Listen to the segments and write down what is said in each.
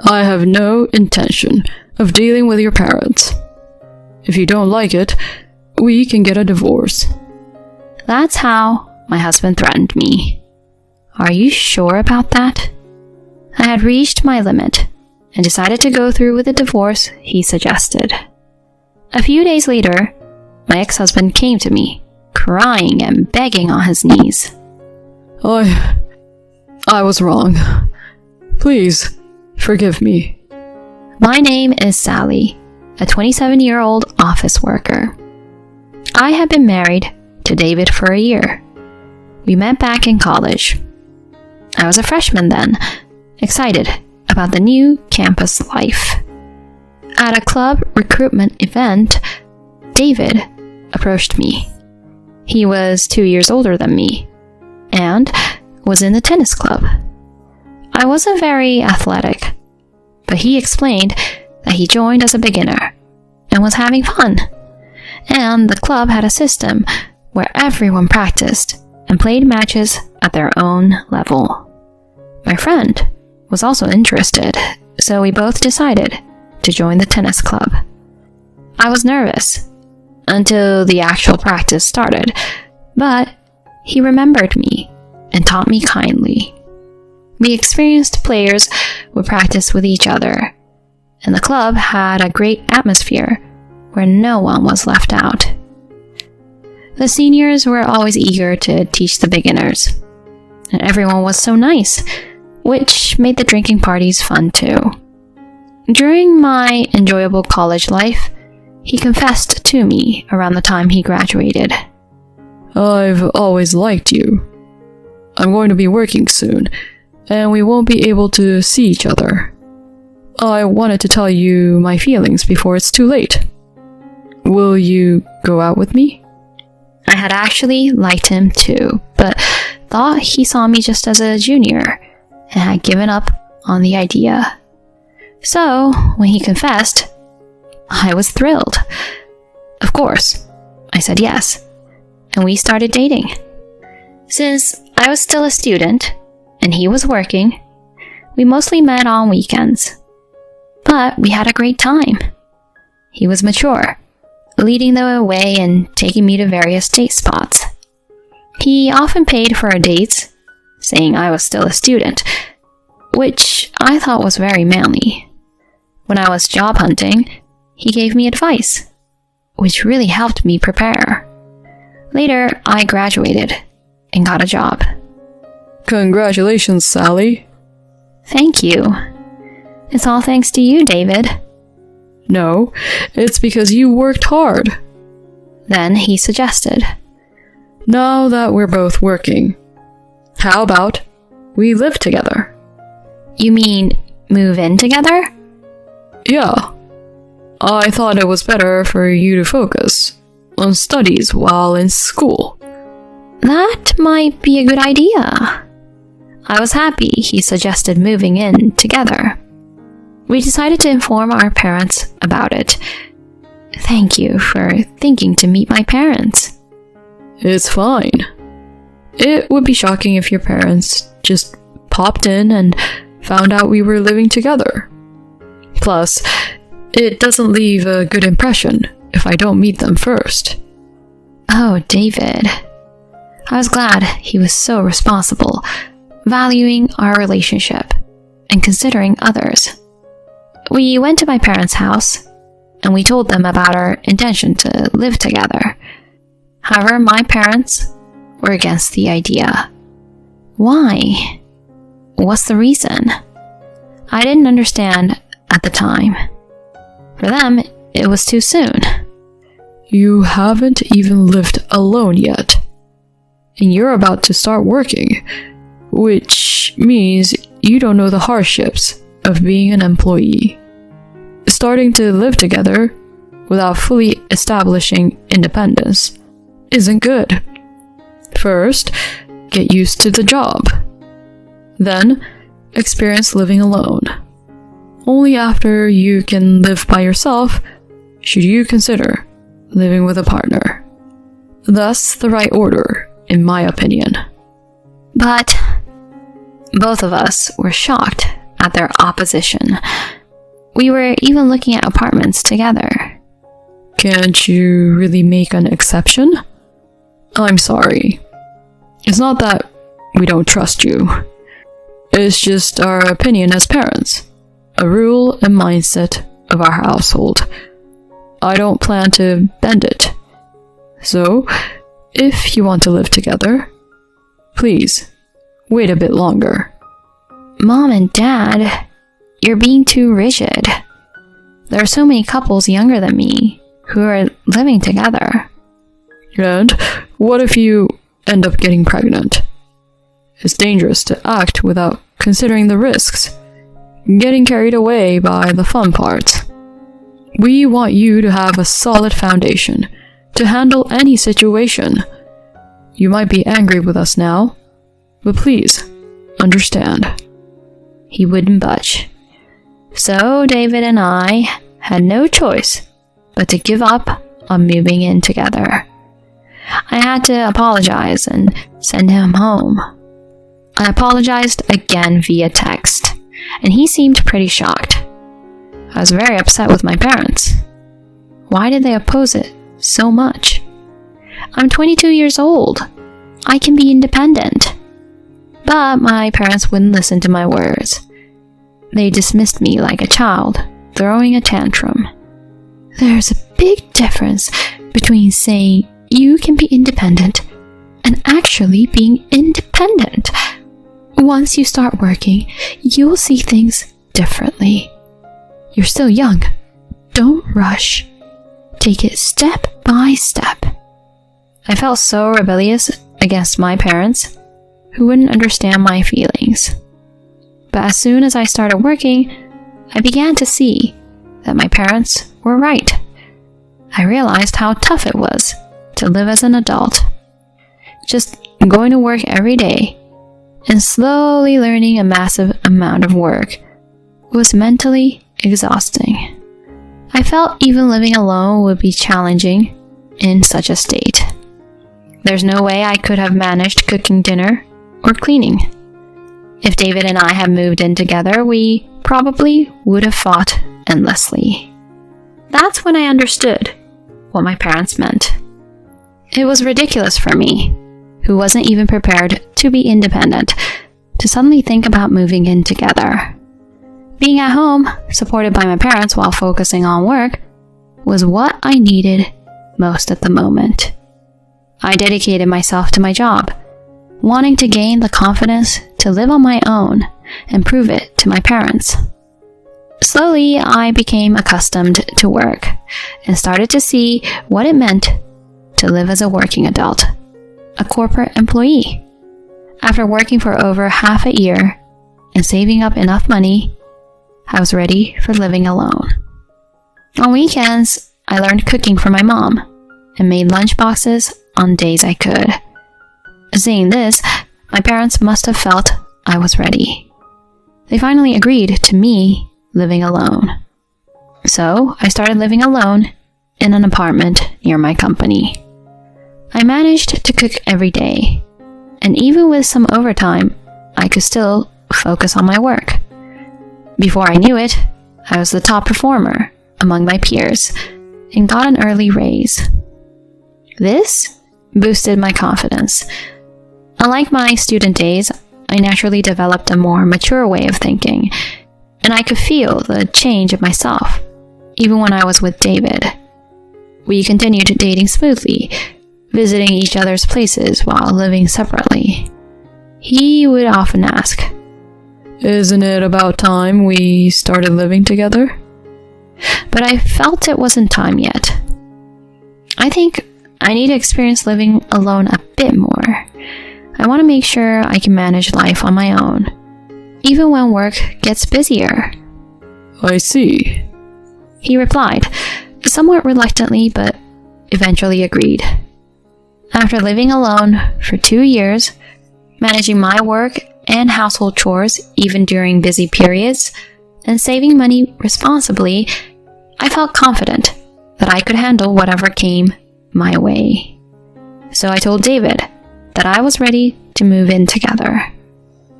I have no intention of dealing with your parents. If you don't like it, we can get a divorce. That's how my husband threatened me. Are you sure about that? I had reached my limit and decided to go through with the divorce he suggested. A few days later, my ex-husband came to me, crying and begging on his knees. I was wrong. Please, forgive me. My name is Sally, a 27-year-old office worker. I had been married to David for a year. We met back in college. I was a freshman then, excited about the new campus life. At a club recruitment event, David approached me. He was 2 years older than me and was in the tennis club. I wasn't very athletic, but he explained that he joined as a beginner and was having fun. And the club had a system where everyone practiced and played matches at their own level. My friend was also interested, so we both decided to join the tennis club. I was nervous until the actual practice started, but he remembered me and taught me kindly. The experienced players would practice with each other, and the club had a great atmosphere where no one was left out. The seniors were always eager to teach the beginners, and everyone was so nice, which made the drinking parties fun too. During my enjoyable college life, he confessed to me around the time he graduated. I've always liked you. I'm going to be working soon, and we won't be able to see each other. I wanted to tell you my feelings before it's too late. Will you go out with me? I had actually liked him too, but thought he saw me just as a junior and had given up on the idea. So, when he confessed, I was thrilled. Of course, I said yes, and we started dating. Since I was still a student and he was working, we mostly met on weekends. But we had a great time. He was mature, leading the way and taking me to various date spots. He often paid for our dates, saying I was still a student, which I thought was very manly. When I was job hunting, he gave me advice, which really helped me prepare. Later, I graduated and got a job. Congratulations, Sally. Thank you. It's all thanks to you, David. No, it's because you worked hard. Then he suggested, Now that we're both working, how about we live together? You mean move in together? Yeah. I thought it was better for you to focus on studies while in school. That might be a good idea. I was happy he suggested moving in together. We decided to inform our parents about it. Thank you for thinking to meet my parents. It's fine. It would be shocking if your parents just popped in and found out we were living together. Plus, it doesn't leave a good impression if I don't meet them first. Oh, David. I was glad he was so responsible, valuing our relationship and considering others. We went to my parents' house, and we told them about our intention to live together. However, my parents were against the idea. Why? What's the reason? I didn't understand at the time. For them, it was too soon. You haven't even lived alone yet. And you're about to start working, which means you don't know the hardships of being an employee. Starting to live together without fully establishing independence isn't good. First, get used to the job. Then, experience living alone. Only after you can live by yourself should you consider living with a partner. That's the right order, in my opinion. But both of us were shocked at their opposition. We were even looking at apartments together. Can't you really make an exception? I'm sorry. It's not that we don't trust you. It's just our opinion as parents, a rule and mindset of our household. I don't plan to bend it. So, if you want to live together, please, wait a bit longer. Mom and Dad, you're being too rigid. There are so many couples younger than me who are living together. And what if you end up getting pregnant? It's dangerous to act without considering the risks, getting carried away by the fun parts. We want you to have a solid foundation to handle any situation. You might be angry with us now, but please, understand. He wouldn't budge. So David and I had no choice but to give up on moving in together. I had to apologize and send him home. I apologized again via text, and he seemed pretty shocked. I was very upset with my parents. Why did they oppose it so much? I'm 22 years old. I can be independent. But my parents wouldn't listen to my words. They dismissed me like a child, throwing a tantrum. There's a big difference between saying you can be independent and actually being independent. Once you start working, you'll see things differently. You're still young. Don't rush. Take it step by step. I felt so rebellious against my parents, who wouldn't understand my feelings. But as soon as I started working, I began to see that my parents were right. I realized how tough it was to live as an adult. Just going to work every day and slowly learning a massive amount of work was mentally exhausting. I felt even living alone would be challenging in such a state. There's no way I could have managed cooking dinner or cleaning. If David and I had moved in together, we probably would have fought endlessly. That's when I understood what my parents meant. It was ridiculous for me, who wasn't even prepared to be independent, to suddenly think about moving in together. Being at home, supported by my parents while focusing on work, was what I needed most at the moment. I dedicated myself to my job, wanting to gain the confidence to live on my own and prove it to my parents. Slowly, I became accustomed to work and started to see what it meant to live as a working adult, a corporate employee. After working for over half a year and saving up enough money, I was ready for living alone. On weekends, I learned cooking from my mom and made lunch boxes on days I could. Seeing this, my parents must have felt I was ready. They finally agreed to me living alone. So I started living alone in an apartment near my company. I managed to cook every day, and even with some overtime, I could still focus on my work. Before I knew it, I was the top performer among my peers and got an early raise. This boosted my confidence. Unlike my student days, I naturally developed a more mature way of thinking, and I could feel the change of myself, even when I was with David. We continued dating smoothly, visiting each other's places while living separately. He would often ask, "Isn't it about time we started living together?" But I felt it wasn't time yet. I think I need to experience living alone a bit more. I want to make sure I can manage life on my own, even when work gets busier. I see. He replied, somewhat reluctantly, but eventually agreed. After living alone for 2 years, managing my work and household chores even during busy periods, and saving money responsibly, I felt confident that I could handle whatever came my way. So I told David that I was ready to move in together.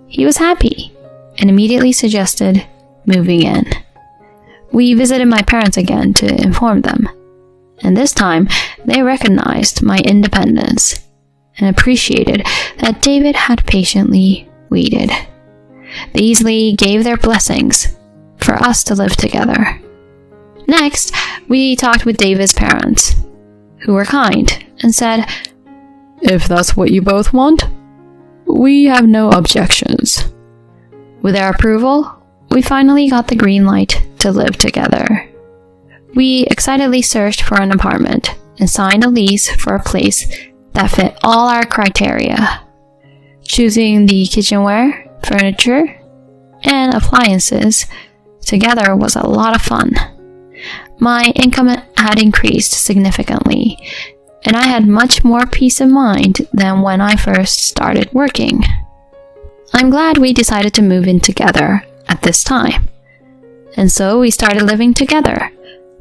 He was happy and immediately suggested moving in. We visited my parents again to inform them, and this time they recognized my independence and appreciated that David had patiently waited. They easily gave their blessings for us to live together. Next, we talked with David's parents, who were kind and said, "If that's what you both want, we have no objections." With their approval, we finally got the green light to live together. We excitedly searched for an apartment and signed a lease for a place that fit all our criteria. Choosing the kitchenware, furniture, and appliances together was a lot of fun. My income had increased significantly, and I had much more peace of mind than when I first started working. I'm glad we decided to move in together at this time. And so we started living together,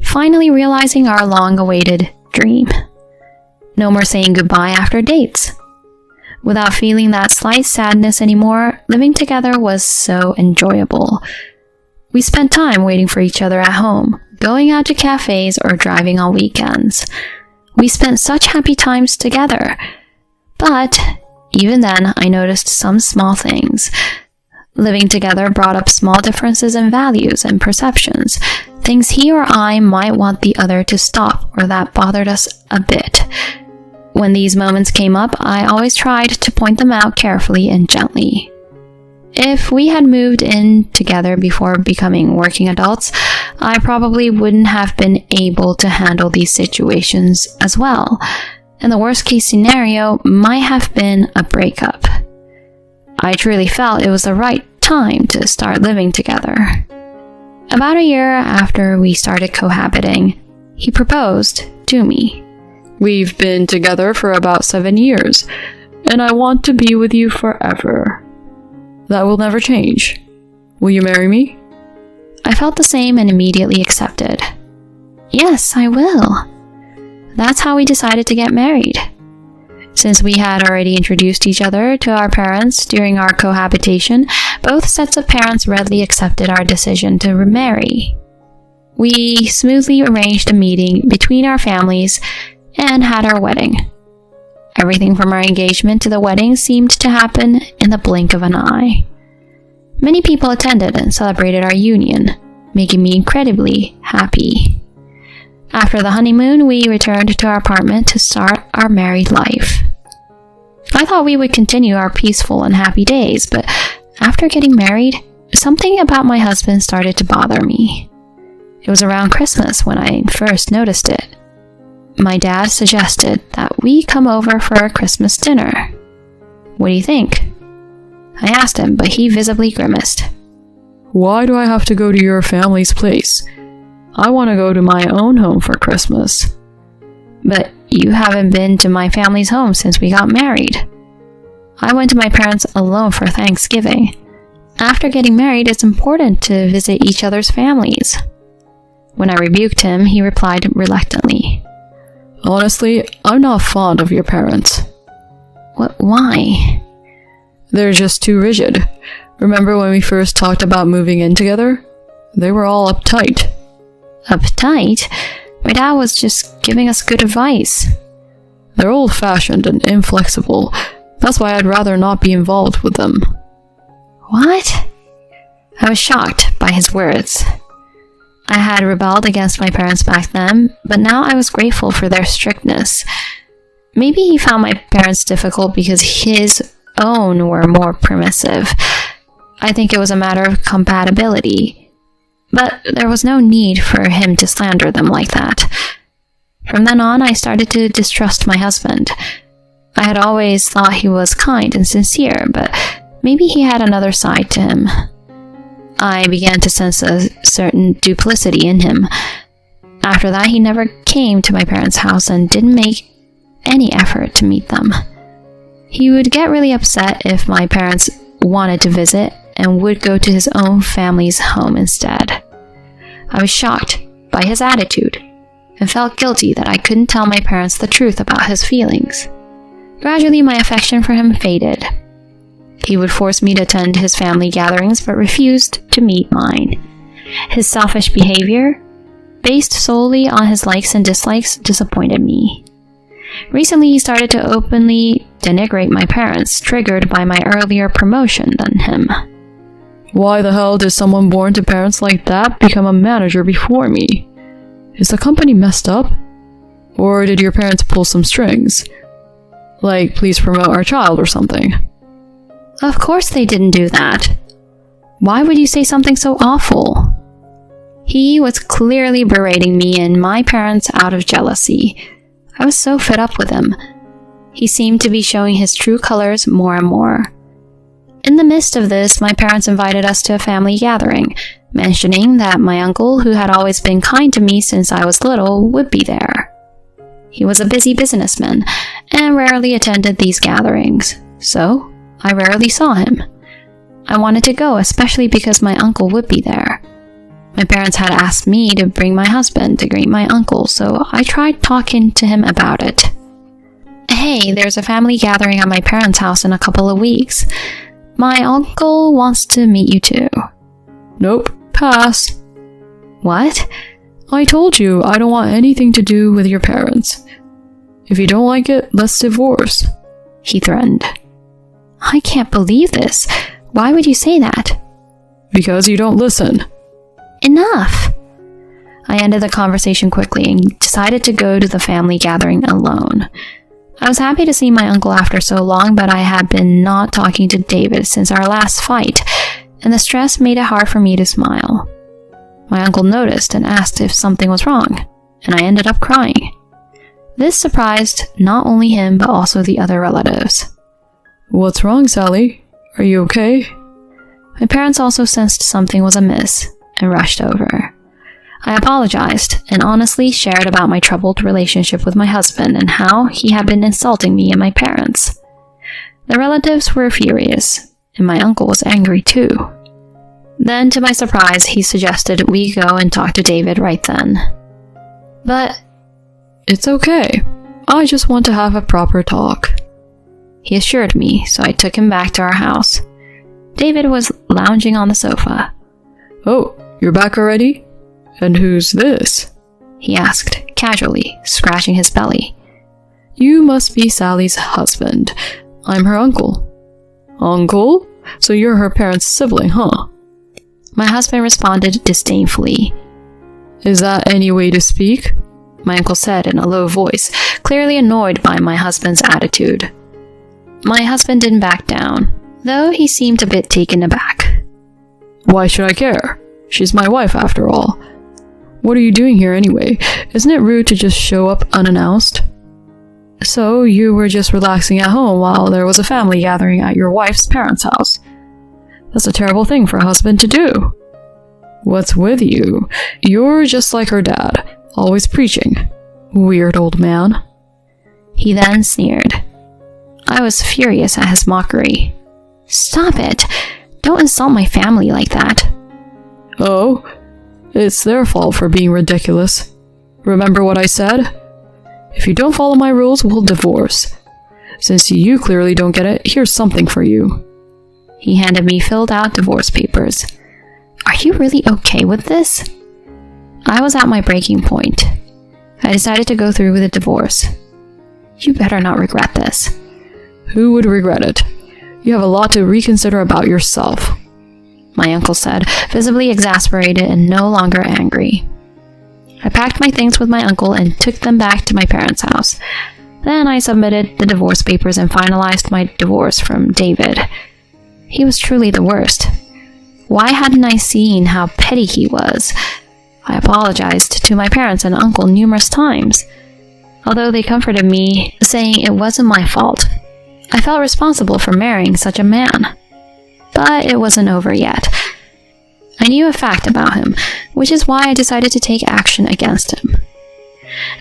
finally realizing our long-awaited dream. No more saying goodbye after dates. Without feeling that slight sadness anymore, living together was so enjoyable. We spent time waiting for each other at home, going out to cafes or driving on weekends. We spent such happy times together. But even then, I noticed some small things. Living together brought up small differences in values and perceptions, things he or I might want the other to stop or that bothered us a bit. When these moments came up, I always tried to point them out carefully and gently. If we had moved in together before becoming working adults, I probably wouldn't have been able to handle these situations as well, and the worst case scenario might have been a breakup. I truly felt it was the right time to start living together. About a year after we started cohabiting, he proposed to me. "We've been together for about 7 years, and I want to be with you forever. That will never change. Will you marry me?" I felt the same and immediately accepted. "Yes, I will." That's how we decided to get married. Since we had already introduced each other to our parents during our cohabitation, both sets of parents readily accepted our decision to remarry. We smoothly arranged a meeting between our families and had our wedding. Everything from our engagement to the wedding seemed to happen in the blink of an eye. Many people attended and celebrated our union, making me incredibly happy. After the honeymoon, we returned to our apartment to start our married life. I thought we would continue our peaceful and happy days, but after getting married, something about my husband started to bother me. It was around Christmas when I first noticed it. My dad suggested that we come over for a Christmas dinner. "What do you think?" I asked him, but he visibly grimaced. "Why do I have to go to your family's place? I want to go to my own home for Christmas." "But you haven't been to my family's home since we got married." I went to my parents alone for Thanksgiving. After getting married, it's important to visit each other's families. When I rebuked him, he replied reluctantly, "Honestly, I'm not fond of your parents." Why?" "They're just too rigid. Remember when we first talked about moving in together? They were all uptight." "Uptight? My dad was just giving us good advice." "They're old-fashioned and inflexible. That's why I'd rather not be involved with them." What? I was shocked by his words. I had rebelled against my parents back then, but now I was grateful for their strictness. Maybe he found my parents difficult because his own were more permissive. I think it was a matter of compatibility. But there was no need for him to slander them like that. From then on, I started to distrust my husband. I had always thought he was kind and sincere, but maybe he had another side to him. I began to sense a certain duplicity in him. After that, he never came to my parents' house and didn't make any effort to meet them. He would get really upset if my parents wanted to visit and would go to his own family's home instead. I was shocked by his attitude and felt guilty that I couldn't tell my parents the truth about his feelings. Gradually, my affection for him faded. He would force me to attend his family gatherings but refused to meet mine. His selfish behavior, based solely on his likes and dislikes, disappointed me. Recently, he started to openly denigrate my parents, triggered by my earlier promotion than him. Why the hell did someone born to parents like that become a manager before me? Is the company messed up? Or did your parents pull some strings? Like, please promote our child or something? Of course they didn't do that. Why would you say something so awful? He was clearly berating me and my parents out of jealousy. I was so fed up with him. He seemed to be showing his true colors more and more. In the midst of this, my parents invited us to a family gathering, mentioning that my uncle, who had always been kind to me since I was little, would be there. He was a busy businessman and rarely attended these gatherings, so I rarely saw him. I wanted to go, especially because my uncle would be there. My parents had asked me to bring my husband to greet my uncle, so I tried talking to him about it. Hey, there's a family gathering at my parents' house in a couple of weeks. My uncle wants to meet you too. Nope, pass. What? I told you I don't want anything to do with your parents. If you don't like it, let's divorce. He threatened. I can't believe this. Why would you say that? Because you don't listen. Enough! I ended the conversation quickly and decided to go to the family gathering alone. I was happy to see my uncle after so long, but I had been not talking to David since our last fight, and the stress made it hard for me to smile. My uncle noticed and asked if something was wrong, and I ended up crying. This surprised not only him, but also the other relatives. What's wrong, Sally? Are you okay? My parents also sensed something was amiss and rushed over. I apologized and honestly shared about my troubled relationship with my husband and how he had been insulting me and my parents. The relatives were furious, and my uncle was angry too. Then, to my surprise, he suggested we go and talk to David right then. But it's okay. I just want to have a proper talk. He assured me, so I took him back to our house. David was lounging on the sofa. Oh, you're back already? And who's this? He asked, casually, scratching his belly. You must be Sally's husband. I'm her uncle. Uncle? So you're her parents' sibling, huh? My husband responded disdainfully. Is that any way to speak? My uncle said in a low voice, clearly annoyed by my husband's attitude. My husband didn't back down, though he seemed a bit taken aback. Why should I care? She's my wife, after all. What are you doing here anyway? Isn't it rude to just show up unannounced? So you were just relaxing at home while there was a family gathering at your wife's parents' house. That's a terrible thing for a husband to do. What's with you? You're just like her dad, always preaching. Weird old man. He then sneered. I was furious at his mockery. Stop it! Don't insult my family like that. Oh? It's their fault for being ridiculous. Remember what I said? If you don't follow my rules, we'll divorce. Since you clearly don't get it, here's something for you. He handed me filled out divorce papers. Are you really okay with this? I was at my breaking point. I decided to go through with the divorce. You better not regret this. Who would regret it? You have a lot to reconsider about yourself, my uncle said, visibly exasperated and no longer angry. I packed my things with my uncle and took them back to my parents' house. Then I submitted the divorce papers and finalized my divorce from David. He was truly the worst. Why hadn't I seen how petty he was? I apologized to my parents and uncle numerous times, although they comforted me, saying it wasn't my fault. I felt responsible for marrying such a man. But it wasn't over yet. I knew a fact about him, which is why I decided to take action against him.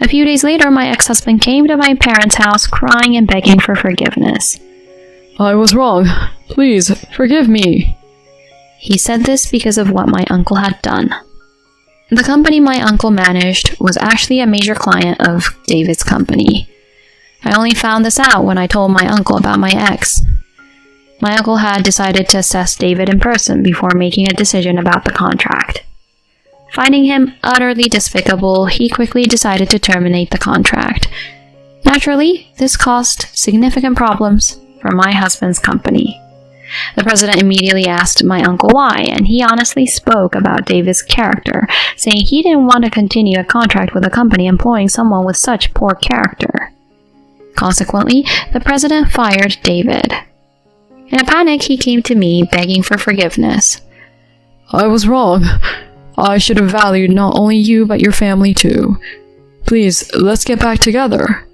A few days later, my ex-husband came to my parents' house crying and begging for forgiveness. I was wrong. Please, forgive me. He said this because of what my uncle had done. The company my uncle managed was actually a major client of David's company. I only found this out when I told my uncle about my ex. My uncle had decided to assess David in person before making a decision about the contract. Finding him utterly despicable, he quickly decided to terminate the contract. Naturally, this caused significant problems for my husband's company. The president immediately asked my uncle why, and he honestly spoke about David's character, saying he didn't want to continue a contract with a company employing someone with such poor character. Consequently, the president fired David. In a panic, he came to me begging for forgiveness. I was wrong. I should have valued not only you but your family too. Please, let's get back together.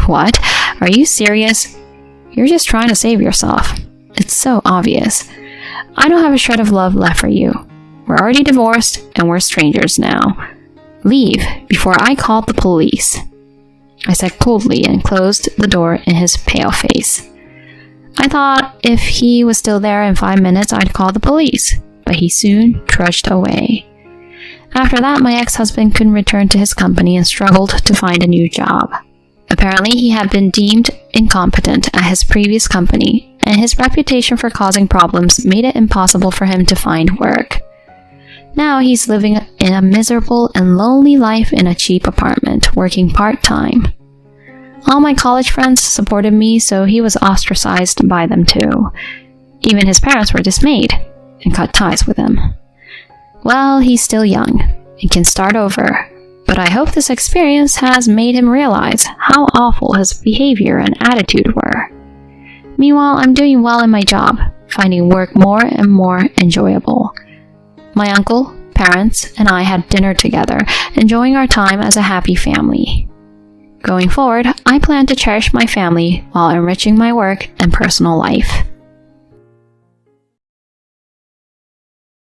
What? Are you serious? You're just trying to save yourself. It's so obvious. I don't have a shred of love left for you. We're already divorced and we're strangers now. Leave before I call the police. I said coldly and closed the door in his pale face. I thought if he was still there in 5 minutes, I'd call the police, but he soon trudged away. After that, my ex-husband couldn't return to his company and struggled to find a new job. Apparently, he had been deemed incompetent at his previous company, and his reputation for causing problems made it impossible for him to find work. Now he's living in a miserable and lonely life in a cheap apartment, working part-time. All my college friends supported me, so he was ostracized by them too. Even his parents were dismayed and cut ties with him. Well, he's still young and can start over, but I hope this experience has made him realize how awful his behavior and attitude were. Meanwhile, I'm doing well in my job, finding work more and more enjoyable. My uncle, parents, and I had dinner together, enjoying our time as a happy family. Going forward, I plan to cherish my family while enriching my work and personal life.